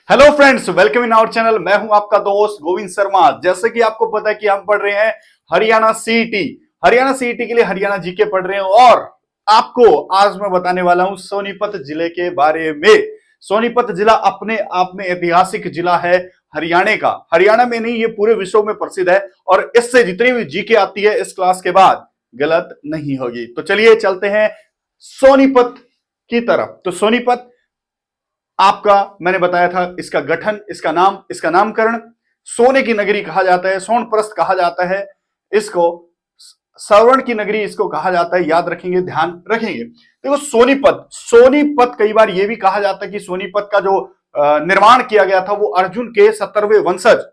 Hello friends, welcome in our channel. मैं हूं आपका दोस्त गोविंद शर्मा। जैसे कि आपको पता है कि हम पढ़ रहे हैं हरियाणा सीईटी। हरियाणा सीईटी के लिए हरियाणा जीके पढ़ रहे हैं और आपको आज मैं बताने वाला हूं सोनीपत जिले के बारे में। सोनीपत जिला अपने आप में ऐतिहासिक जिला है हरियाणा का। हरियाणा में नहीं, ये पूरे विश्व में प्रसिद्ध है और इससे जितनी भी जीके आती है इस क्लास के बाद गलत नहीं होगी। तो चलिए चलते हैं सोनीपत की तरफ। तो सोनीपत आपका मैंने बताया था, इसका गठन, इसका नाम, इसका नामकरण सोने की नगरी कहा जाता है, सोनप्रस्थ कहा जाता है, इसको श्रवण की नगरी इसको कहा जाता है। याद रखेंगे, ध्यान रखेंगे। देखो सोनीपत, सोनीपत कई बार यह भी कहा जाता है कि सोनीपत का जो निर्माण किया गया था वो अर्जुन के 17वें वंशज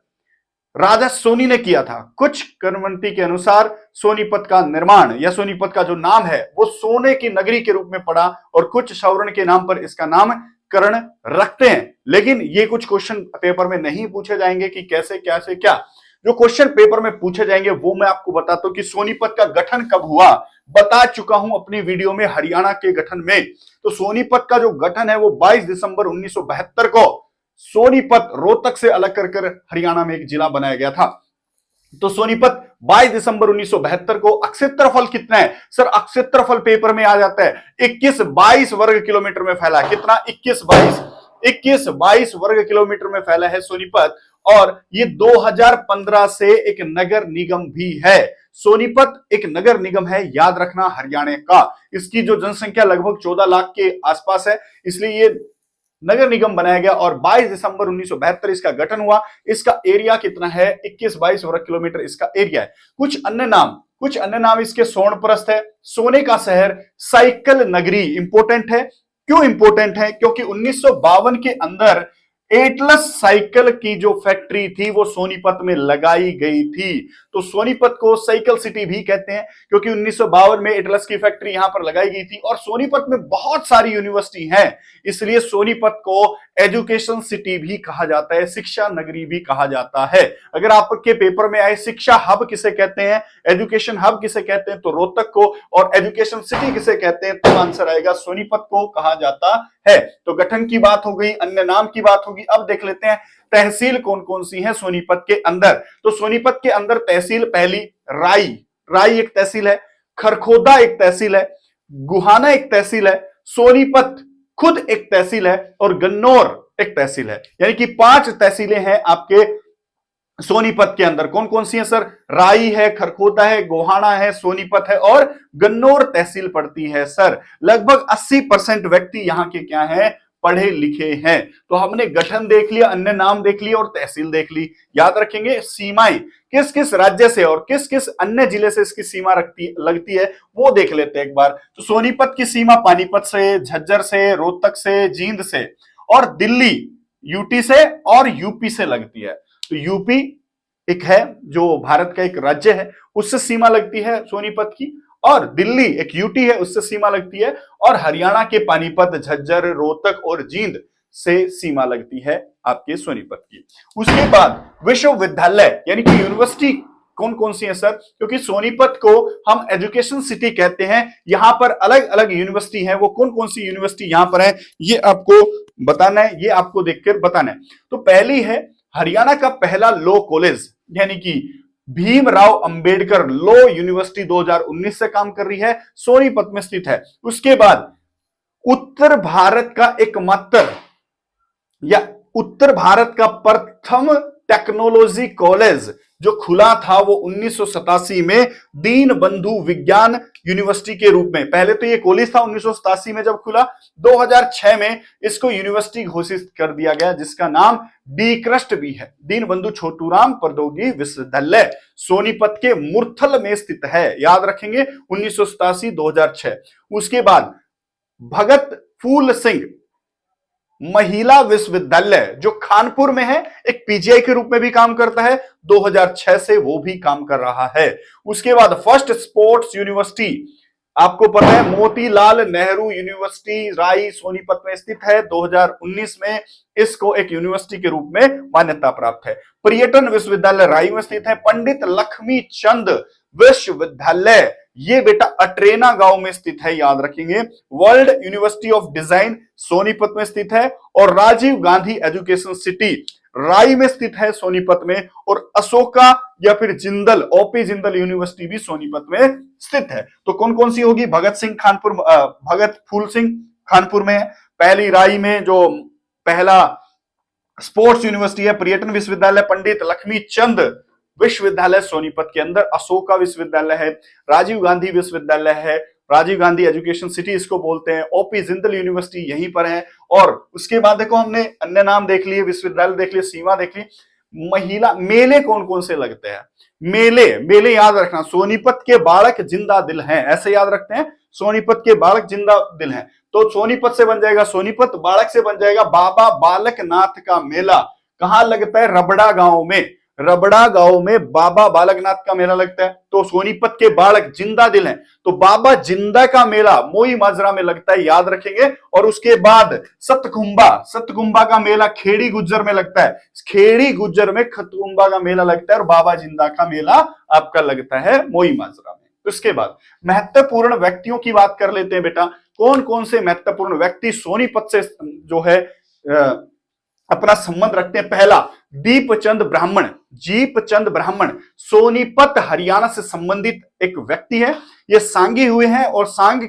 राजा सोनी ने किया था। कुछ किंवदंती के अनुसार सोनीपत का निर्माण या सोनीपत का जो नाम है वो सोने की नगरी के रूप में पड़ा और कुछ श्रवण के नाम पर इसका नामकरण रखते हैं। लेकिन ये कुछ क्वेश्चन पेपर में नहीं पूछे जाएंगे कि कैसे कैसे क्या। जो क्वेश्चन पेपर में पूछे जाएंगे वो मैं आपको बताता हूं कि सोनीपत का गठन कब हुआ, बता चुका हूं अपनी वीडियो में हरियाणा के गठन में। तो सोनीपत का जो गठन है वो 22 दिसंबर 1972 को सोनीपत रोहतक से अलग कर हरियाणा में एक जिला बनाया गया था। तो सोनीपत 22 दिसंबर 1972 को। क्षेत्रफल कितना है सर? क्षेत्रफल पेपर में आ जाता है 21-22 वर्ग किलोमीटर में फैला है। कितना? 21-22 वर्ग किलोमीटर में फैला है सोनीपत। और ये 2015 से एक नगर निगम भी है। सोनीपत एक नगर निगम है, याद रखना, हरियाणा का। इसकी जो जनसंख्या लगभग 14 लाख के आसपास है, इसलिए ये नगर निगम बनाया गया और 22 दिसंबर 1972 इसका गठन हुआ। इसका एरिया कितना है? 21-22 वर्ग किलोमीटर इसका एरिया है। कुछ अन्य नाम इसके सोनप्रस्थ है, सोने का शहर, साइकिल नगरी। इंपोर्टेंट है। क्यों इंपोर्टेंट है? क्योंकि 1952 के अंदर एटलस साइकिल की जो फैक्ट्री थी वो सोनीपत में लगाई गई थी। तो सोनीपत को साइकिल सिटी भी कहते हैं क्योंकि 1952 में एटलस की फैक्ट्री यहां पर लगाई गई थी। और सोनीपत में बहुत सारी यूनिवर्सिटी हैं, इसलिए सोनीपत को एजुकेशन सिटी भी कहा जाता है, शिक्षा नगरी भी कहा जाता है। अगर आपके पेपर में आए शिक्षा हब किसे कहते हैं, एजुकेशन हब किसे कहते हैं, तो रोहतक को, और एजुकेशन सिटी किसे कहते हैं, तो आंसर आएगा सोनीपत को कहा जाता है। तो गठन की बात हो गई, अन्य नाम की बात होगी। अब देख लेते हैं तहसील कौन कौन सी है सोनीपत के अंदर। तो सोनीपत के अंदर तहसील पहली राई एक तहसील है, खरखोदा एक तहसील है, गुहाना एक तहसील है, सोनीपत खुद एक तहसील है और गन्नौर एक तहसील है। यानी कि 5 तहसीलें हैं आपके सोनीपत के अंदर। कौन कौन सी है सर? राई है, खरखोदा है, गोहाना है, सोनीपत है और गन्नौर तहसील पड़ती है सर। लगभग 80% व्यक्ति यहां के क्या हैं? पढ़े लिखे हैं। तो हमने गठन देख लिया, अन्य नाम देख लिया और तहसील देख ली। याद रखेंगे सीमाएं किस किस राज्य से और किस किस अन्य जिले से इसकी सीमा लगती है वो देख लेते हैं एक बार। तो सोनीपत की सीमा पानीपत से, झज्जर से, रोहतक से, जींद से और दिल्ली यूटी से और यूपी से लगती है। तो यूपी एक है जो भारत का एक राज्य है, उससे सीमा लगती है सोनीपत की, और दिल्ली एक यूटी है, उससे सीमा लगती है, और हरियाणा के पानीपत, झज्जर, रोहतक और जींद से सीमा लगती है आपके सोनीपत की। उसके बाद विश्वविद्यालय यानी कि यूनिवर्सिटी कौन कौन सी है सर? क्योंकि सोनीपत को हम एजुकेशन सिटी कहते हैं, यहां पर अलग अलग यूनिवर्सिटी है। वो कौन कौन सी यूनिवर्सिटी यहां पर है ये आपको बताना है, ये आपको देखकर बताना है। तो पहली है हरियाणा का पहला लॉ कॉलेज यानी कि भीमराव अंबेडकर लॉ यूनिवर्सिटी 2019 से काम कर रही है, सोनीपत में स्थित है। उसके बाद उत्तर भारत का एकमात्र या उत्तर भारत का प्रथम टेक्नोलॉजी कॉलेज जो खुला था वो 1987 में दीनबंधु विज्ञान यूनिवर्सिटी के रूप में। पहले तो ये कॉलेज था 1987 में जब खुला, 2006 में इसको यूनिवर्सिटी घोषित कर दिया गया जिसका नाम डीक्रस्ट भी है, दीनबंधु छोटूराम प्रौद्योगिकी विश्वविद्यालय। सोनीपत के मुरथल में स्थित है, याद रखेंगे 1987-2006। उसके बाद भगत फूल सिंह महिला विश्वविद्यालय जो खानपुर में है, एक पीजीआई के रूप में भी काम करता है, 2006 से वो भी काम कर रहा है। उसके बाद फर्स्ट स्पोर्ट्स यूनिवर्सिटी आपको पता है मोतीलाल नेहरू यूनिवर्सिटी राई सोनीपत में स्थित है, 2019 में इसको एक यूनिवर्सिटी के रूप में मान्यता प्राप्त है। पर्यटन विश्वविद्यालय राई में स्थित है। पंडित लक्ष्मी चंद विश्वविद्यालय ये बेटा अट्रेना गांव में स्थित है, याद रखेंगे। World university of design Sonipat में स्थित है, और राजीव गांधी एजुकेशन सिटी राई में स्थित है सोनीपत में, और अशोका या फिर जिंदल, ओपी जिंदल यूनिवर्सिटी भी सोनीपत में स्थित है। तो कौन कौन सी होगी? भगत फूल सिंह खानपुर में है, पहली राई में जो पहला स्पोर्ट्स यूनिवर्सिटी है, पर्यटन विश्वविद्यालय पंडित लक्ष्मी चंद विश्वविद्यालय सोनीपत के अंदर, अशोका विश्वविद्यालय है, राजीव गांधी विश्वविद्यालय है, राजीव गांधी एजुकेशन सिटी इसको बोलते हैं, ओपी जिंदल यूनिवर्सिटी यहीं पर है। और उसके बाद देखो हमने अन्य नाम देख लिए, विश्वविद्यालय देख लिए, सीमा देख ली। महिला मेले कौन कौन से लगते हैं? मेले याद रखना, सोनीपत के बालक जिंदा दिल हैं, ऐसे याद रखते हैं, सोनीपत के बालक जिंदा दिल हैं। तो सोनीपत से बन जाएगा सोनीपत, बालक से बन जाएगा बाबा बालक नाथ का मेला। कहां लगता है? रबड़ा गांव में। रबड़ा गांव में बाबा बालकनाथ का मेला लगता है। तो सोनीपत के बालक जिंदा दिल हैं, तो बाबा जिंदा का मेला मोई माजरा में लगता है, याद रखेंगे। और उसके बाद सतकुंभा का मेला खेड़ी गुज्जर में लगता है, खेड़ी गुज्जर में सतकुंभा का मेला लगता है, और बाबा जिंदा का मेला आपका लगता है मोई माजरा में। उसके बाद महत्वपूर्ण व्यक्तियों की बात कर लेते हैं बेटा। कौन कौन से महत्वपूर्ण व्यक्ति सोनीपत से जो है अपना संबंध रखते हैं? पहला, दीपचंद ब्राह्मण सोनीपत हरियाणा से संबंधित एक व्यक्ति है। ये सांगी हुए हैं, और सांग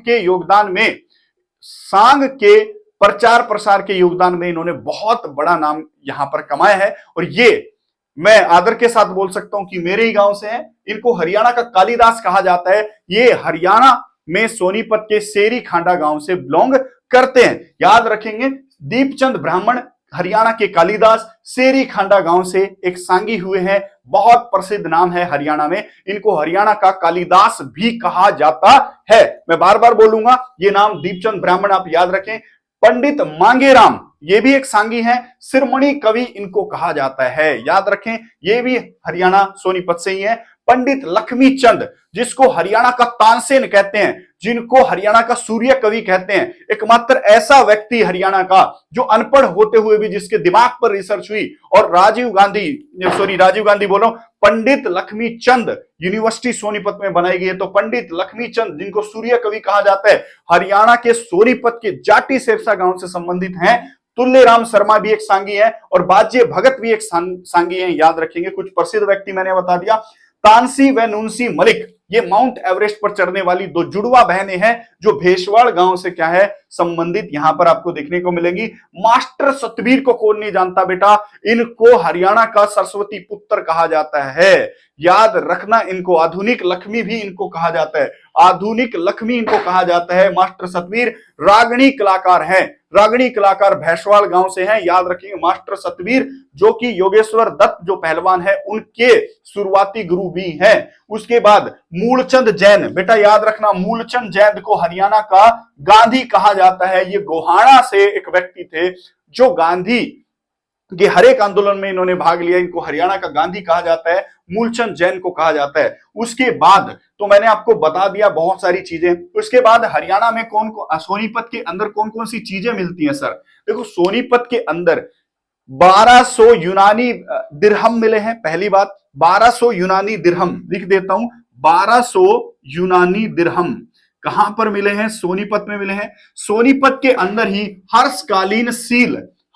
के प्रचार प्रसार के योगदान में इन्होंने बहुत बड़ा नाम यहां पर कमाया है। और ये मैं आदर के साथ बोल सकता हूं कि मेरे ही गांव से हैं। इनको हरियाणा का कालिदास कहा जाता है। ये हरियाणा में सोनीपत के सेरी खांडा गांव से बिलोंग करते हैं, याद रखेंगे। दीपचंद ब्राह्मण हरियाणा के कालिदास, सेरी खांडा गांव से एक सांगी हुए हैं, बहुत प्रसिद्ध नाम है हरियाणा में। इनको हरियाणा का कालिदास भी कहा जाता है। मैं बार बार बोलूंगा ये नाम, दीपचंद ब्राह्मण आप याद रखें। पंडित मांगेराम, ये भी एक सांगी हैं, शिरोमणि कवि इनको कहा जाता है, याद रखें। ये भी हरियाणा सोनीपत से ही है। पंडित लक्ष्मी चंद, जिसको हरियाणा का तानसेन कहते हैं, जिनको हरियाणा का सूर्य कवि कहते हैं, एकमात्र ऐसा व्यक्ति हरियाणा का जो अनपढ़ होते हुए भी जिसके दिमाग पर रिसर्च हुई, और राजीव गांधी बोलो, पंडित लक्ष्मी चंद यूनिवर्सिटी सोनीपत में बनाई गई है। तो पंडित लक्ष्मी चंद, जिनको सूर्य कवि कहा जाता है, हरियाणा के सोनीपत के जाटी सिरसा गांव से संबंधित हैं। तुल्यराम शर्मा भी एक सांगी है, और बाज्य भगत भी एक सांगी है, याद रखेंगे। कुछ प्रसिद्ध व्यक्ति मैंने बता दिया। तानसी व नुनसी मलिक, ये माउंट एवरेस्ट पर चढ़ने वाली दो जुड़वा बहनें हैं, जो भेषवाड़ गांव से क्या है संबंधित, यहां पर आपको देखने को मिलेंगी। मास्टर सतवीर को कौन नहीं जानता बेटा? इनको हरियाणा का सरस्वती पुत्र कहा जाता है, याद रखना। इनको आधुनिक लक्ष्मी भी इनको कहा जाता है, आधुनिक लक्ष्मी इनको कहा जाता है। मास्टर सतवीर रागणी कलाकार हैं, रागणी कलाकार भैंसवाल गांव से हैं, याद रखिए। मास्टर सतवीर जो कि योगेश्वर दत्त जो पहलवान है उनके शुरुआती गुरु भी हैं। उसके बाद मूलचंद जैन, बेटा याद रखना, मूलचंद जैन को हरियाणा का गांधी कहा जाता है। ये गोहाना से एक व्यक्ति थे जो गांधी के हर एक आंदोलन में इन्होंने भाग लिया, इनको हरियाणा का गांधी कहा जाता है, मूलचंद जैन को कहा जाता है। उसके बाद तो मैंने आपको बता दिया बहुत सारी चीजें। उसके बाद हरियाणा में सोनीपत के अंदर कौन कौन सी चीजें मिलती हैं सर? देखो, सोनीपत के अंदर 1200 यूनानी दिरहम मिले हैं। पहली बात, 1200 यूनानी दिरहम लिख देता हूं, 1200 यूनानी दिरहम कहां पर मिले हैं? सोनीपत में मिले हैं। सोनीपत के अंदर ही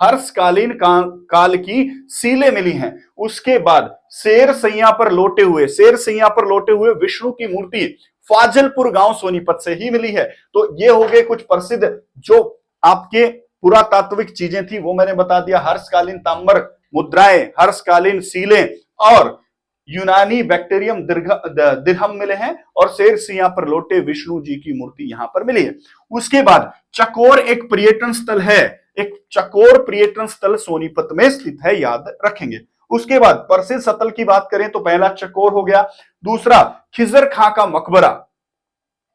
हर्षकालीन काल की सीलें मिली हैं। उसके बाद शेर सैया पर लोटे हुए विष्णु की मूर्ति फाजलपुर गांव सोनीपत से ही मिली है। तो ये हो गए कुछ प्रसिद्ध जो आपके पुरातात्विक चीजें थी, वो मैंने बता दिया। हर्षकालीन ताम्र मुद्राएं, हर्षकालीन सीलें, और यूनानी बैक्टीरियम दिरहम मिले हैं, और शेर सिंह पर लोटे विष्णु जी की मूर्ति यहां पर मिली है। उसके बाद चकोर एक पर्यटन स्थल है, एक चकोर पर्यटन स्थल सोनीपत में स्थित है, याद रखेंगे। उसके बाद प्रसिद्ध स्थल की बात करें तो पहला चकोर हो गया। दूसरा खिजर खां का मकबरा।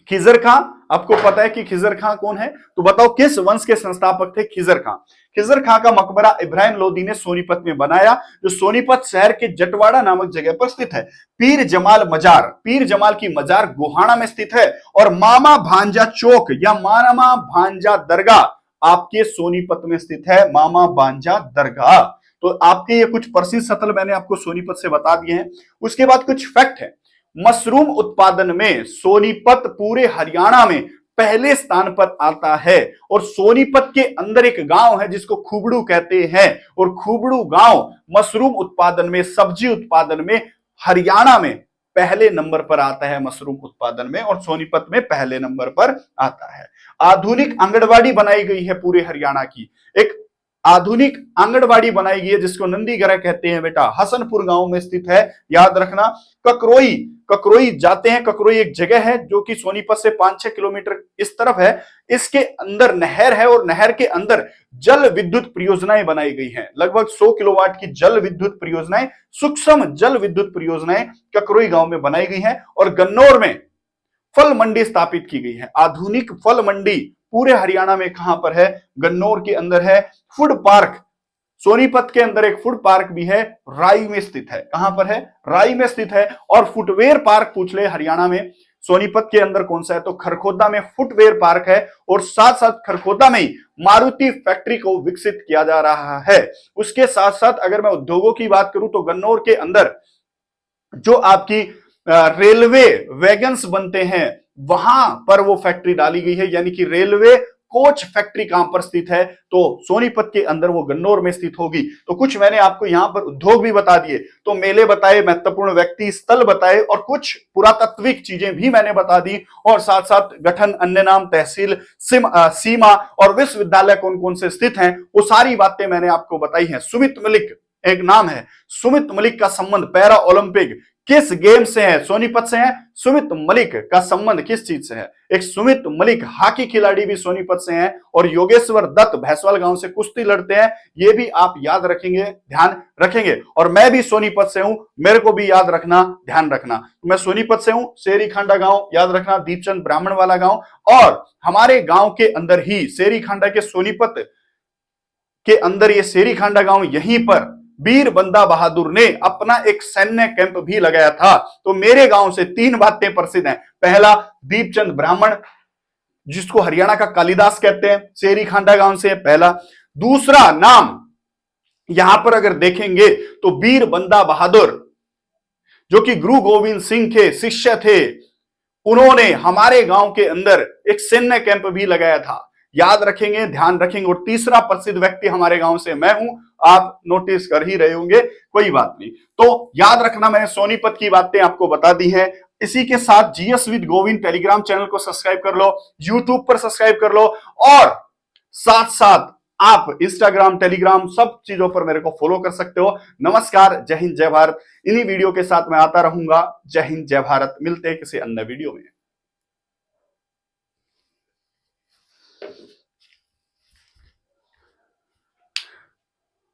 खिजर खां, आपको पता है कि खिजर खां कौन है? तो बताओ किस वंश के संस्थापक थे खिजर खां? खिजर खां का मकबरा इब्राहिम लोदी ने सोनीपत में बनाया, जो सोनीपत शहर के जटवाड़ा नामक जगह पर स्थित है। पीर जमाल की मजार गोहाना में स्थित है, और मामा भांजा चौक या मामा भांजा दरगाह आपके सोनीपत में स्थित है, मामा भांजा दरगाह। तो आपके ये कुछ प्रसिद्ध स्थल मैंने आपको सोनीपत से बता दिए हैं। उसके बाद कुछ फैक्ट है। मशरूम उत्पादन में सोनीपत पूरे हरियाणा में पहले स्थान पर आता है। और सोनीपत के अंदर एक गांव है जिसको खुबड़ू कहते हैं, और खुबड़ू गांव मशरूम उत्पादन में, सब्जी उत्पादन में हरियाणा में पहले नंबर पर आता है मशरूम उत्पादन में, और सोनीपत में पहले नंबर पर आता है। आधुनिक आंगनबाड़ी बनाई गई है पूरे हरियाणा की, एक आधुनिक आंगनबाड़ी बनाई गई है जिसको नंदीगढ़ कहते हैं बेटा, हसनपुर गांव में स्थित है, याद रखना। ककरोई, ककरोई जाते हैं, ककरोई एक जगह है जो कि सोनीपत से 5-6 किलोमीटर इस तरफ है। इसके अंदर नहर है और नहर के अंदर जल विद्युत परियोजनाएं बनाई गई हैं, लगभग 100 किलोवाट की जल विद्युत परियोजनाएं, सूक्ष्म जल विद्युत परियोजनाएं ककरोई गांव में बनाई गई हैं। और गन्नौर में फल मंडी स्थापित की गई है। आधुनिक फल मंडी पूरे हरियाणा में कहां पर है? गन्नौर के अंदर है। फूड पार्क, सोनीपत के अंदर एक फूड पार्क भी है, राई में स्थित है। कहां पर है? राई में स्थित है। और फुटवेयर पार्क पूछ ले हरियाणा में, सोनीपत के अंदर कौन सा है? तो खरखोदा में फुटवेयर पार्क है। और साथ साथ खरखोदा में ही मारुति फैक्ट्री को विकसित किया जा रहा है। उसके साथ साथ अगर मैं उद्योगों की बात करूं तो गन्नौर के अंदर जो आपकी रेलवे वैगन्स बनते हैं वहां पर वो फैक्ट्री डाली गई है, यानी कि रेलवे कोच फैक्ट्री कहां पर स्थित है? तो सोनीपत के अंदर वो गन्नौर में स्थित होगी। तो कुछ मैंने आपको यहां पर उद्योग भी बता दिए, तो मेले बताए, महत्वपूर्ण व्यक्ति स्थल बताए, और कुछ पुरातात्विक चीजें भी मैंने बता दी। और साथ साथ गठन, अन्य नाम, तहसील, सीमा और विश्वविद्यालय कौन कौन से स्थित हैं, वो सारी बातें मैंने आपको बताई हैं। सुमित मलिक एक नाम है, सुमित मलिक का संबंध पैरा ओलंपिक किस गेम से है? सोनीपत से है। सुमित मलिक का संबंध किस चीज से है? एक सुमित मलिक हॉकी खिलाड़ी भी सोनीपत से हैं। और योगेश्वर दत्त भैंसवाल गांव से कुश्ती लड़ते हैं। ये भी आप याद रखेंगे, ध्यान रखेंगे। और मैं भी सोनीपत से हूं, मेरे को भी याद रखना, ध्यान रखना। मैं सोनीपत से हूं, सेरीखांडा गांव याद रखना, दीपचंद ब्राह्मण वाला गांव। और हमारे गांव के अंदर ही सेरीखांडा के, सोनीपत के अंदर ये सेरीखांडा गांव, यहीं पर वीर बंदा बहादुर ने अपना एक सैन्य कैंप भी लगाया था। तो मेरे गांव से 3 बातें प्रसिद्ध हैं। पहला, दीपचंद ब्राह्मण जिसको हरियाणा का कालिदास कहते हैं, सेरीखांडा गांव से पहला। दूसरा नाम यहां पर अगर देखेंगे तो वीर बंदा बहादुर जो कि गुरु गोविंद सिंह के शिष्य थे, उन्होंने हमारे गांव के अंदर एक सैन्य कैंप भी लगाया था। याद रखेंगे, ध्यान रखेंगे। और तीसरा प्रसिद्ध व्यक्ति हमारे गांव से मैं हूं, आप नोटिस कर ही रहे होंगे, कोई बात नहीं। तो याद रखना, मैंने सोनीपत की बातें आपको बता दी हैं। इसी के साथ GS with Govind Telegram channel को सब्सक्राइब कर लो, यूट्यूब पर सब्सक्राइब कर लो, और साथ साथ आप इंस्टाग्राम, टेलीग्राम सब चीजों पर मेरे को फॉलो कर सकते हो। नमस्कार, जय हिंद, जय भारत। इन्हीं वीडियो के साथ मैं आता रहूंगा। जय हिंद, जय भारत। मिलते हैं किसी अन्य वीडियो में।